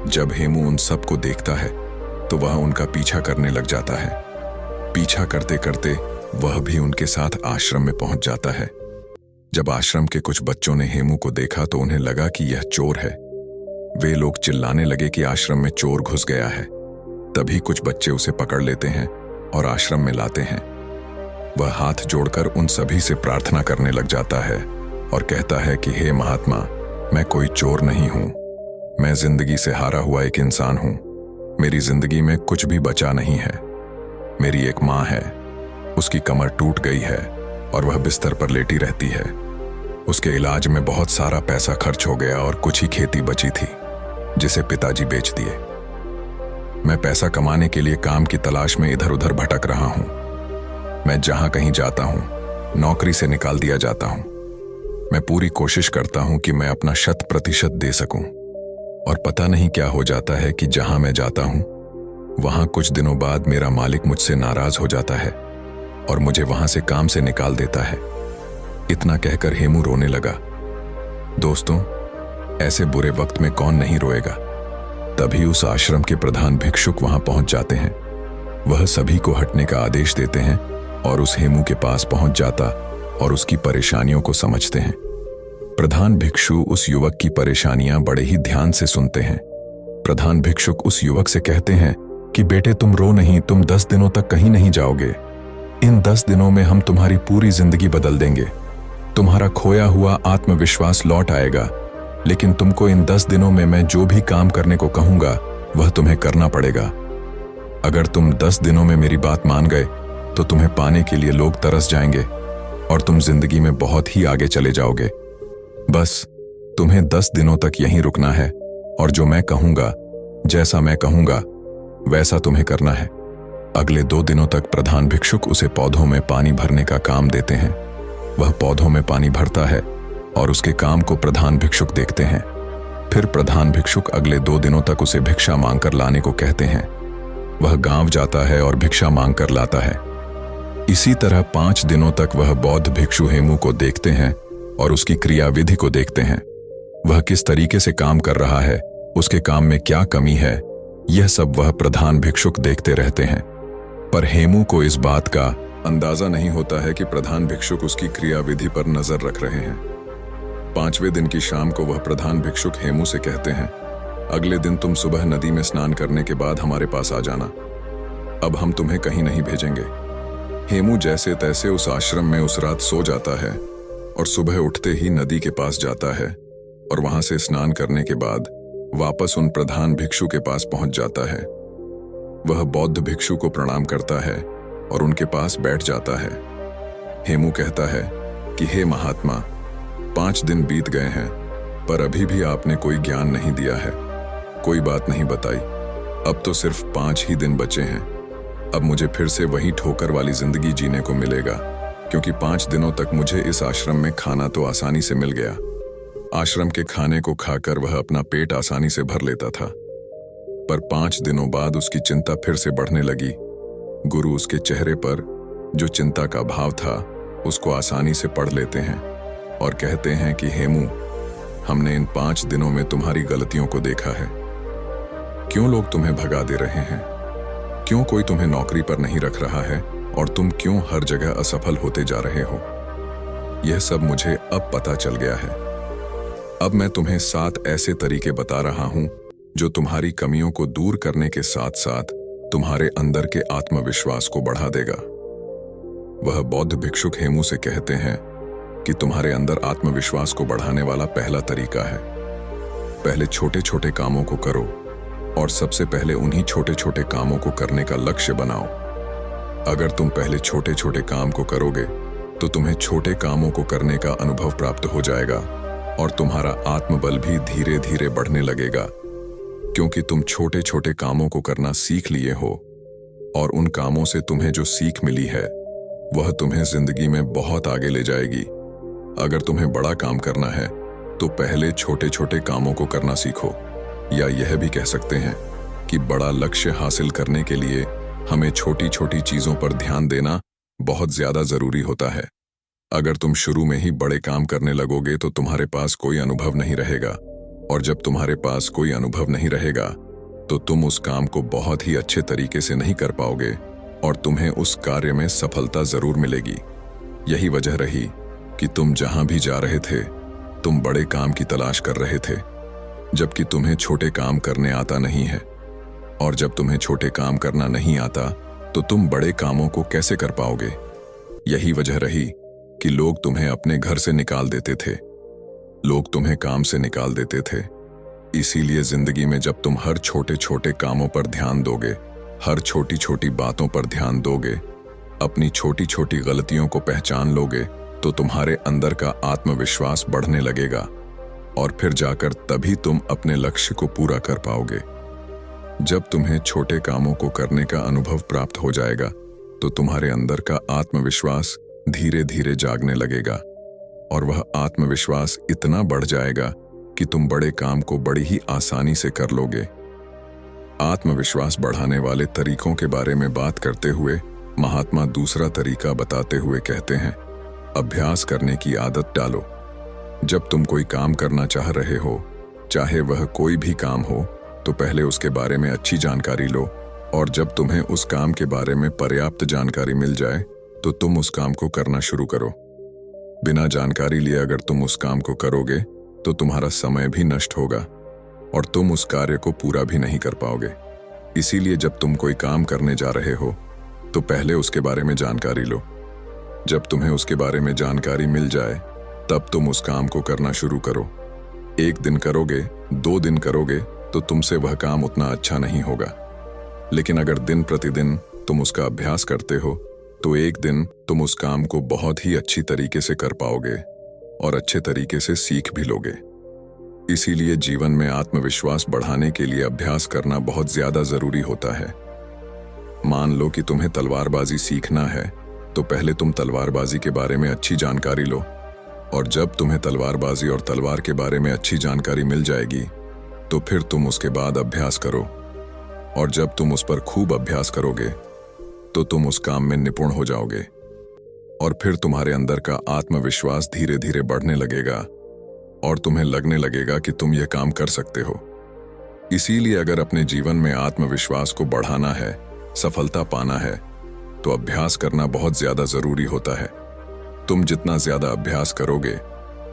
जब हेमू उन सब को देखता है तो वह उनका पीछा करने लग जाता है। पीछा करते करते वह भी उनके साथ आश्रम में पहुंच जाता है। जब आश्रम के कुछ बच्चों ने हेमू को देखा तो उन्हें लगा कि यह चोर है। वे लोग चिल्लाने लगे कि आश्रम में चोर घुस गया है। तभी कुछ बच्चे उसे पकड़ लेते हैं और आश्रम में लाते हैं। वह हाथ जोड़कर उन सभी से प्रार्थना करने लग जाता है और कहता है कि हे महात्मा, मैं कोई चोर नहीं हूं। मैं जिंदगी से हारा हुआ एक इंसान हूं। मेरी जिंदगी में कुछ भी बचा नहीं है। मेरी एक माँ है, उसकी कमर टूट गई है और वह बिस्तर पर लेटी रहती है। उसके इलाज में बहुत सारा पैसा खर्च हो गया और कुछ ही खेती बची थी, जिसे पिताजी बेच दिए। मैं पैसा कमाने के लिए काम की तलाश में इधर उधर भटक रहा हूं। मैं जहां कहीं जाता हूं, नौकरी से निकाल दिया जाता हूं। मैं पूरी कोशिश करता हूं कि मैं अपना 100% दे सकूं, और पता नहीं क्या हो जाता है कि जहां मैं जाता हूं, वहां कुछ दिनों बाद मेरा मालिक मुझसे नाराज हो जाता है और मुझे वहां से काम से निकाल देता है। इतना कहकर हेमू रोने लगा। दोस्तों, ऐसे बुरे वक्त में कौन नहीं रोएगा। तभी उस आश्रम के प्रधान भिक्षुक वहां पहुंच जाते हैं। वह सभी को हटने का आदेश देते हैं और उस हेमू के पास पहुंच जाता और उसकी परेशानियों को समझते हैं। प्रधान भिक्षु उस युवक की परेशानियां बड़े ही ध्यान से सुनते हैं। प्रधान भिक्षुक उस युवक से कहते हैं कि बेटे, तुम रो नहीं, तुम 10 दिनों तक कहीं नहीं जाओगे। इन 10 दिनों में हम तुम्हारी पूरी जिंदगी बदल देंगे। तुम्हारा खोया हुआ आत्मविश्वास लौट आएगा। लेकिन तुमको इन 10 दिनों में मैं जो भी काम करने को कहूंगा वह तुम्हें करना पड़ेगा। अगर तुम 10 दिनों में मेरी बात मान गए तो तुम्हें पाने के लिए लोग तरस जाएंगे और तुम जिंदगी में बहुत ही आगे चले जाओगे। बस तुम्हें 10 दिनों तक यहीं रुकना है और जो मैं कहूंगा, जैसा मैं कहूंगा वैसा तुम्हें करना है। अगले 2 दिनों तक प्रधान भिक्षुक उसे पौधों में पानी भरने का काम देते हैं। वह पौधों में पानी भरता है और उसके काम को प्रधान भिक्षुक देखते हैं। फिर प्रधान भिक्षुक अगले 2 दिनों तक उसे भिक्षा मांगकर लाने को कहते हैं। वह गांव जाता है और भिक्षा मांगकर लाता है। इसी तरह 5 दिनों तक वह बौद्ध भिक्षु हेमू को देखते हैं और उसकी क्रियाविधि को देखते हैं। वह किस तरीके से काम कर रहा है, उसके काम में क्या कमी है, यह सब वह प्रधान भिक्षुक देखते रहते हैं। पर हेमू को इस बात का अंदाजा नहीं होता है कि प्रधान भिक्षुक उसकी क्रियाविधि पर नजर रख रहे हैं। 5वें दिन की शाम को वह प्रधान भिक्षुक हेमू से कहते हैं, अगले दिन तुम सुबह नदी में स्नान करने के बाद हमारे पास आ जाना। अब हम तुम्हें कहीं नहीं भेजेंगे। हेमू जैसे तैसे उस आश्रम में उस रात सो जाता है और सुबह उठते ही नदी के पास जाता है और वहां से स्नान करने के बाद वापस उन प्रधान भिक्षु के पास पहुंच जाता है। वह बौद्ध भिक्षु को प्रणाम करता है और उनके पास बैठ जाता है। हेमू कहता है कि हे महात्मा, 5 दिन बीत गए हैं पर अभी भी आपने कोई ज्ञान नहीं दिया है, कोई बात नहीं बताई। अब तो सिर्फ 5 ही दिन बचे हैं। अब मुझे फिर से वही ठोकर वाली जिंदगी जीने को मिलेगा, क्योंकि 5 दिनों तक मुझे इस आश्रम में खाना तो आसानी से मिल गया। आश्रम के खाने को खाकर वह अपना पेट आसानी से भर लेता था। पर 5 दिनों बाद उसकी चिंता फिर से बढ़ने लगी। गुरु उसके चेहरे पर जो चिंता का भाव था उसको आसानी से पढ़ लेते हैं और कहते हैं कि हेमू, हमने इन 5 दिनों में तुम्हारी गलतियों को देखा है। क्यों लोग तुम्हें भगा दे रहे हैं, क्यों कोई तुम्हें नौकरी पर नहीं रख रहा है और तुम क्यों हर जगह असफल होते जा रहे हो, यह सब मुझे अब पता चल गया है। अब मैं तुम्हें 7 ऐसे तरीके बता रहा हूं जो तुम्हारी कमियों को दूर करने के साथ साथ तुम्हारे अंदर के आत्मविश्वास को बढ़ा देगा। वह बौद्ध भिक्षुक हेमू से कहते हैं कि तुम्हारे अंदर आत्मविश्वास को बढ़ाने वाला पहला तरीका है, पहले छोटे छोटे कामों को करो और सबसे पहले उन्हीं छोटे छोटे कामों को करने का लक्ष्य बनाओ। अगर तुम पहले छोटे छोटे काम को करोगे तो तुम्हें छोटे कामों को करने का अनुभव प्राप्त हो जाएगा और तुम्हारा आत्मबल भी धीरे धीरे बढ़ने लगेगा, क्योंकि तुम छोटे छोटे कामों को करना सीख लिए हो और उन कामों से तुम्हें जो सीख मिली है वह तुम्हें जिंदगी में बहुत आगे ले जाएगी। अगर तुम्हें बड़ा काम करना है तो पहले छोटे छोटे कामों को करना सीखो, या यह भी कह सकते हैं कि बड़ा लक्ष्य हासिल करने के लिए हमें छोटी छोटी चीजों पर ध्यान देना बहुत ज्यादा जरूरी होता है। अगर तुम शुरू में ही बड़े काम करने लगोगे तो तुम्हारे पास कोई अनुभव नहीं रहेगा, और जब तुम्हारे पास कोई अनुभव नहीं रहेगा तो तुम उस काम को बहुत ही अच्छे तरीके से नहीं कर पाओगे और तुम्हें उस कार्य में सफलता जरूर मिलेगी। यही वजह रही कि तुम जहां भी जा रहे थे तुम बड़े काम की तलाश कर रहे थे, जबकि तुम्हें छोटे काम करने आता नहीं है। और जब तुम्हें छोटे काम करना नहीं आता तो तुम बड़े कामों को कैसे कर पाओगे। यही वजह रही कि लोग तुम्हें अपने घर से निकाल देते थे, लोग तुम्हें काम से निकाल देते थे। इसीलिए जिंदगी में जब तुम हर छोटे छोटे कामों पर ध्यान दोगे, हर छोटी छोटी बातों पर ध्यान दोगे, अपनी छोटी छोटी गलतियों को पहचान लोगे तो तुम्हारे अंदर का आत्मविश्वास बढ़ने लगेगा और फिर जाकर तभी तुम अपने लक्ष्य को पूरा कर पाओगे। जब तुम्हें छोटे कामों को करने का अनुभव प्राप्त हो जाएगा तो तुम्हारे अंदर का आत्मविश्वास धीरे धीरे जागने लगेगा और वह आत्मविश्वास इतना बढ़ जाएगा कि तुम बड़े काम को बड़ी ही आसानी से कर लोगे। आत्मविश्वास बढ़ाने वाले तरीकों के बारे में बात करते हुए महात्मा दूसरा तरीका बताते हुए कहते हैं, अभ्यास करने की आदत डालो। जब तुम कोई काम करना चाह रहे हो, चाहे वह कोई भी काम हो, तो पहले उसके बारे में अच्छी जानकारी लो, और जब तुम्हें उस काम के बारे में पर्याप्त जानकारी मिल जाए तो तुम उस काम को करना शुरू करो। बिना जानकारी लिए अगर तुम उस काम को करोगे तो तुम्हारा समय भी नष्ट होगा और तुम उस कार्य को पूरा भी नहीं कर पाओगे। इसीलिए जब तुम कोई काम करने जा रहे हो तो पहले उसके बारे में जानकारी लो। जब तुम्हें उसके बारे में जानकारी मिल जाए तब तुम उस काम को करना शुरू करो। 1 दिन करोगे, 2 दिन करोगे तो तुमसे वह काम उतना अच्छा नहीं होगा। लेकिन अगर दिन प्रतिदिन तुम उसका अभ्यास करते हो तो एक दिन तुम उस काम को बहुत ही अच्छी तरीके से कर पाओगे और अच्छे तरीके से सीख भी लोगे। इसीलिए जीवन में आत्मविश्वास बढ़ाने के लिए अभ्यास करना बहुत ज्यादा जरूरी होता है। मान लो कि तुम्हें तलवारबाजी सीखना है तो पहले तुम तलवारबाजी के बारे में अच्छी जानकारी लो, और जब तुम्हें तलवारबाजी और तलवार के बारे में अच्छी जानकारी मिल जाएगी तो फिर तुम उसके बाद अभ्यास करो, और जब तुम उस पर खूब अभ्यास करोगे तो तुम उस काम में निपुण हो जाओगे, और फिर तुम्हारे अंदर का आत्मविश्वास धीरे धीरे बढ़ने लगेगा और तुम्हें लगने लगेगा कि तुम यह काम कर सकते हो। इसीलिए अगर अपने जीवन में आत्मविश्वास को बढ़ाना है, सफलता पाना है, तो अभ्यास करना बहुत ज्यादा जरूरी होता है। तुम जितना ज्यादा अभ्यास करोगे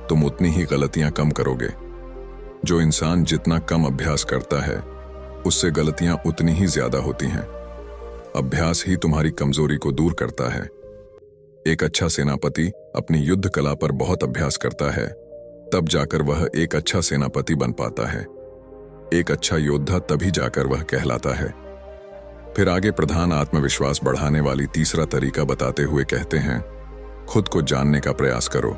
तुम उतनी ही गलतियां कम करोगे। जो इंसान जितना कम अभ्यास करता है उससे गलतियां उतनी ही ज्यादा होती हैं। अभ्यास ही तुम्हारी कमजोरी को दूर करता है। एक अच्छा सेनापति अपनी युद्ध कला पर बहुत अभ्यास करता है, तब जाकर वह एक अच्छा सेनापति बन पाता है। एक अच्छा योद्धा तभी जाकर वह कहलाता है। फिर आगे प्रधान आत्मविश्वास बढ़ाने वाली तीसरा तरीका बताते हुए कहते हैं, खुद को जानने का प्रयास करो।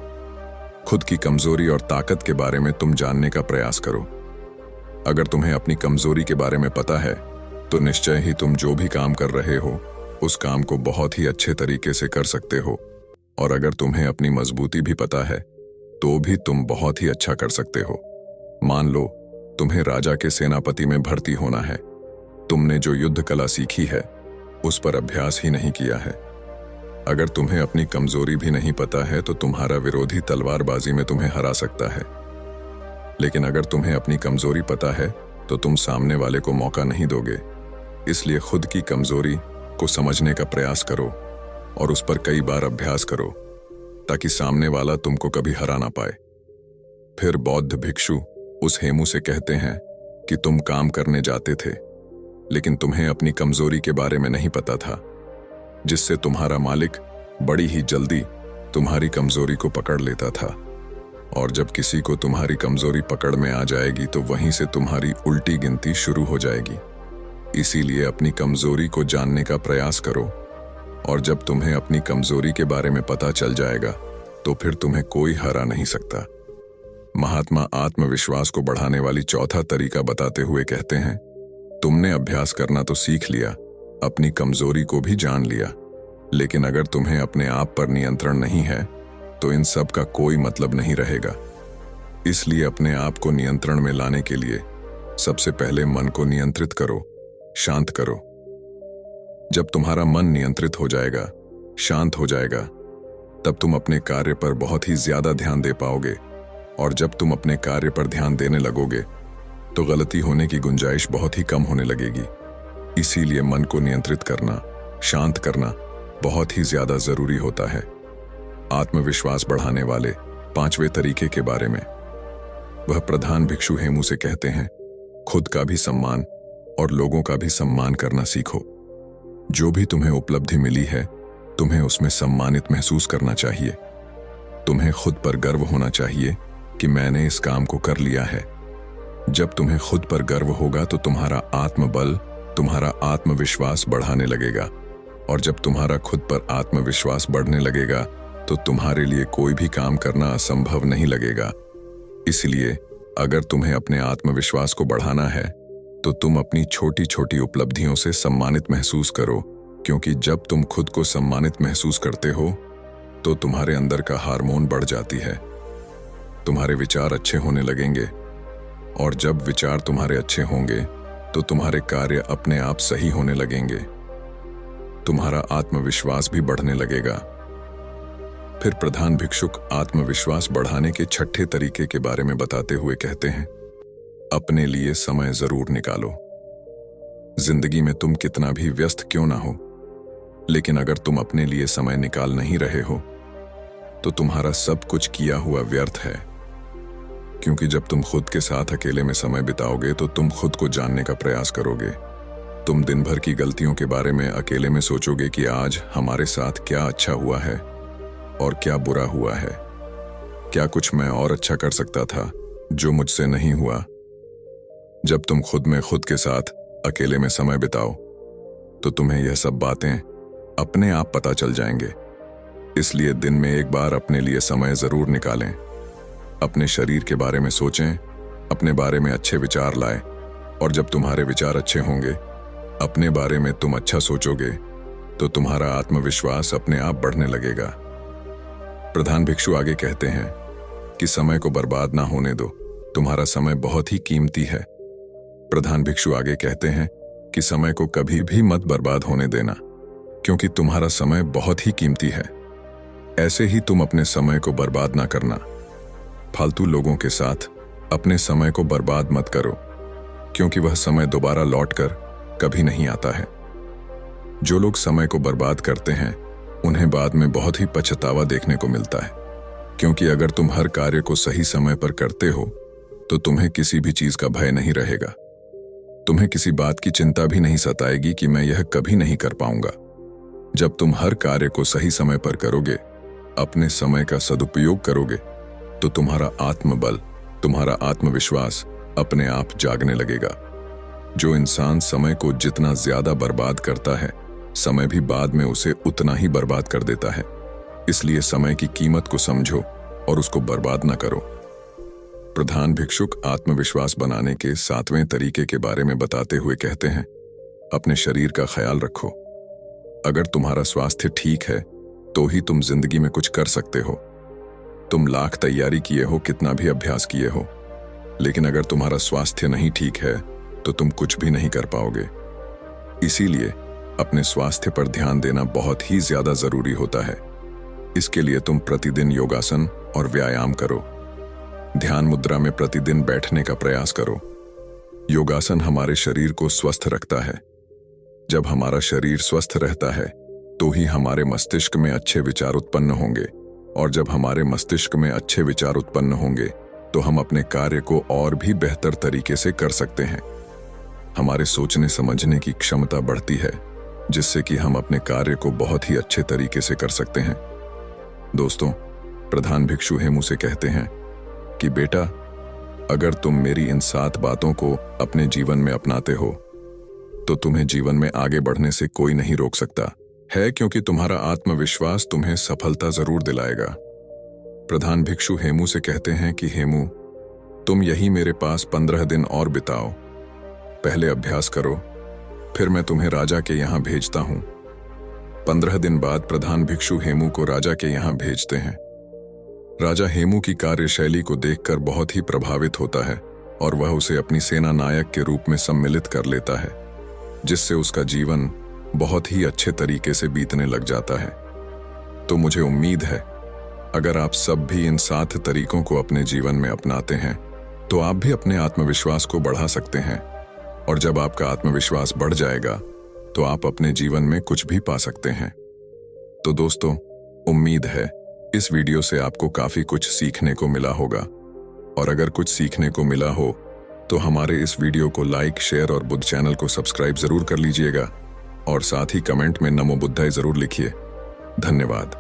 खुद की कमजोरी और ताकत के बारे में तुम जानने का प्रयास करो। अगर तुम्हें अपनी कमजोरी के बारे में पता है तो निश्चय ही तुम जो भी काम कर रहे हो उस काम को बहुत ही अच्छे तरीके से कर सकते हो, और अगर तुम्हें अपनी मजबूती भी पता है तो भी तुम बहुत ही अच्छा कर सकते हो। मान लो तुम्हें राजा के सेनापति में भर्ती होना है, तुमने जो युद्ध कला सीखी है उस पर अभ्यास ही नहीं किया है। अगर तुम्हें अपनी कमजोरी भी नहीं पता है तो तुम्हारा विरोधी तलवारबाजी में तुम्हें हरा सकता है। लेकिन अगर तुम्हें अपनी कमजोरी पता है तो तुम सामने वाले को मौका नहीं दोगे। इसलिए खुद की कमजोरी को समझने का प्रयास करो और उस पर कई बार अभ्यास करो ताकि सामने वाला तुमको कभी हरा ना पाए। फिर बौद्ध भिक्षु उस हेमू से कहते हैं कि तुम काम करने जाते थे लेकिन तुम्हें अपनी कमजोरी के बारे में नहीं पता था, जिससे तुम्हारा मालिक बड़ी ही जल्दी तुम्हारी कमजोरी को पकड़ लेता था। और जब किसी को तुम्हारी कमजोरी पकड़ में आ जाएगी तो वहीं से तुम्हारी उल्टी गिनती शुरू हो जाएगी। इसीलिए अपनी कमजोरी को जानने का प्रयास करो, और जब तुम्हें अपनी कमजोरी के बारे में पता चल जाएगा तो फिर तुम्हें कोई हरा नहीं सकता। महात्मा आत्मविश्वास को बढ़ाने वाली चौथा तरीका बताते हुए कहते हैं, तुमने अभ्यास करना तो सीख लिया, अपनी कमजोरी को भी जान लिया, लेकिन अगर तुम्हें अपने आप पर नियंत्रण नहीं है तो इन सब का कोई मतलब नहीं रहेगा। इसलिए अपने आप को नियंत्रण में लाने के लिए सबसे पहले मन को नियंत्रित करो, शांत करो। जब तुम्हारा मन नियंत्रित हो जाएगा, शांत हो जाएगा, तब तुम अपने कार्य पर बहुत ही ज्यादा ध्यान दे पाओगे, और जब तुम अपने कार्य पर ध्यान देने लगोगे तो गलती होने की गुंजाइश बहुत ही कम होने लगेगी। इसीलिए मन को नियंत्रित करना, शांत करना बहुत ही ज्यादा जरूरी होता है। आत्मविश्वास बढ़ाने वाले 5वें तरीके के बारे में वह प्रधान भिक्षु हेमू से कहते हैं, खुद का भी सम्मान और लोगों का भी सम्मान करना सीखो। जो भी तुम्हें उपलब्धि मिली है तुम्हें उसमें सम्मानित महसूस करना चाहिए। तुम्हें खुद पर गर्व होना चाहिए कि मैंने इस काम को कर लिया है। जब तुम्हें खुद पर गर्व होगा तो तुम्हारा आत्मबल, तुम्हारा आत्मविश्वास बढ़ाने लगेगा, और जब तुम्हारा खुद पर आत्मविश्वास बढ़ने लगेगा तो तुम्हारे लिए कोई भी काम करना असंभव नहीं लगेगा। इसलिए अगर तुम्हें अपने आत्मविश्वास को बढ़ाना है तो तुम अपनी छोटी छोटी उपलब्धियों से सम्मानित महसूस करो, क्योंकि जब तुम खुद को सम्मानित महसूस करते हो तो तुम्हारे अंदर का हार्मोन बढ़ जाती है, तुम्हारे विचार अच्छे होने लगेंगे, और जब विचार तुम्हारे अच्छे होंगे तो तुम्हारे कार्य अपने आप सही होने लगेंगे, तुम्हारा आत्मविश्वास भी बढ़ने लगेगा। फिर प्रधान भिक्षुक आत्मविश्वास बढ़ाने के 6ठे तरीके के बारे में बताते हुए कहते हैं, अपने लिए समय जरूर निकालो। जिंदगी में तुम कितना भी व्यस्त क्यों ना हो, लेकिन अगर तुम अपने लिए समय निकाल नहीं रहे हो तो तुम्हारा सब कुछ किया हुआ व्यर्थ है। क्योंकि जब तुम खुद के साथ अकेले में समय बिताओगे तो तुम खुद को जानने का प्रयास करोगे। तुम दिन भर की गलतियों के बारे में अकेले में सोचोगे कि आज हमारे साथ क्या अच्छा हुआ है और क्या बुरा हुआ है। क्या कुछ मैं और अच्छा कर सकता था जो मुझसे नहीं हुआ? जब तुम खुद में खुद के साथ अकेले में समय बिताओ तो तुम्हें यह सब बातें अपने आप पता चल जाएंगे। इसलिए दिन में एक बार अपने लिए समय जरूर निकालें। अपने शरीर के बारे में सोचें, अपने बारे में अच्छे विचार लाएं, और जब तुम्हारे विचार अच्छे होंगे, अपने बारे में तुम अच्छा सोचोगे, तो तुम्हारा आत्मविश्वास अपने आप बढ़ने लगेगा। प्रधान भिक्षु आगे कहते हैं कि समय को बर्बाद ना होने दो, तुम्हारा समय बहुत ही कीमती है। प्रधान भिक्षु आगे कहते हैं कि समय को कभी भी मत बर्बाद होने देना, क्योंकि तुम्हारा समय बहुत ही कीमती है। ऐसे ही तुम अपने समय को बर्बाद ना करना। फालतू लोगों के साथ अपने समय को बर्बाद मत करो, क्योंकि वह समय दोबारा लौटकर कभी नहीं आता है। जो लोग समय को बर्बाद करते हैं उन्हें बाद में बहुत ही पछतावा देखने को मिलता है, क्योंकि अगर तुम हर कार्य को सही समय पर करते हो तो तुम्हें किसी भी चीज का भय नहीं रहेगा। तुम्हें किसी बात की चिंता भी नहीं सताएगी कि मैं यह कभी नहीं कर पाऊंगा। जब तुम हर कार्य को सही समय पर करोगे, अपने समय का सदुपयोग करोगे, तो तुम्हारा आत्मबल, तुम्हारा आत्मविश्वास अपने आप जागने लगेगा। जो इंसान समय को जितना ज्यादा बर्बाद करता है, समय भी बाद में उसे उतना ही बर्बाद कर देता है। इसलिए समय की कीमत को समझो और उसको बर्बाद ना करो। प्रधान भिक्षुक आत्मविश्वास बनाने के 7वें तरीके के बारे में बताते हुए कहते हैं, अपने शरीर का ख्याल रखो। अगर तुम्हारा स्वास्थ्य ठीक है तो ही तुम जिंदगी में कुछ कर सकते हो। तुम लाख तैयारी किए हो, कितना भी अभ्यास किए हो, लेकिन अगर तुम्हारा स्वास्थ्य नहीं ठीक है तो तुम कुछ भी नहीं कर पाओगे। इसीलिए अपने स्वास्थ्य पर ध्यान देना बहुत ही ज्यादा जरूरी होता है। इसके लिए तुम प्रतिदिन योगासन और व्यायाम करो। ध्यान मुद्रा में प्रतिदिन बैठने का प्रयास करो। योगासन हमारे शरीर को स्वस्थ रखता है। जब हमारा शरीर स्वस्थ रहता है तो ही हमारे मस्तिष्क में अच्छे विचार उत्पन्न होंगे, और जब हमारे मस्तिष्क में अच्छे विचार उत्पन्न होंगे तो हम अपने कार्य को और भी बेहतर तरीके से कर सकते हैं। हमारे सोचने समझने की क्षमता बढ़ती है, जिससे कि हम अपने कार्य को बहुत ही अच्छे तरीके से कर सकते हैं। दोस्तों, प्रधान भिक्षु हेमू से कहते हैं कि बेटा, अगर तुम मेरी इन 7 बातों को अपने जीवन में अपनाते हो तो तुम्हें जीवन में आगे बढ़ने से कोई नहीं रोक सकता है, क्योंकि तुम्हारा आत्मविश्वास तुम्हें सफलता जरूर दिलाएगा। प्रधान भिक्षु हेमू से कहते हैं कि हेमू, तुम यही मेरे पास 15 दिन और बिताओ। पहले अभ्यास करो, फिर मैं तुम्हें राजा के यहाँ भेजता हूँ। 15 दिन बाद प्रधान भिक्षु हेमू को राजा के यहाँ भेजते हैं। राजा हेमू की कार्यशैली को देखकर बहुत ही प्रभावित होता है और वह उसे अपनी सेना नायक के रूप में सम्मिलित कर लेता है, जिससे उसका जीवन बहुत ही अच्छे तरीके से बीतने लग जाता है। तो मुझे उम्मीद है अगर आप सब भी इन 7 तरीकों को अपने जीवन में अपनाते हैं तो आप भी अपने आत्मविश्वास को बढ़ा सकते हैं, और जब आपका आत्मविश्वास बढ़ जाएगा तो आप अपने जीवन में कुछ भी पा सकते हैं। तो दोस्तों, उम्मीद है इस वीडियो से आपको काफी कुछ सीखने को मिला होगा, और अगर कुछ सीखने को मिला हो तो हमारे इस वीडियो को लाइक, शेयर और बुद्ध चैनल को सब्सक्राइब जरूर कर लीजिएगा, और साथ ही कमेंट में नमो बुद्धाय जरूर लिखिए। धन्यवाद।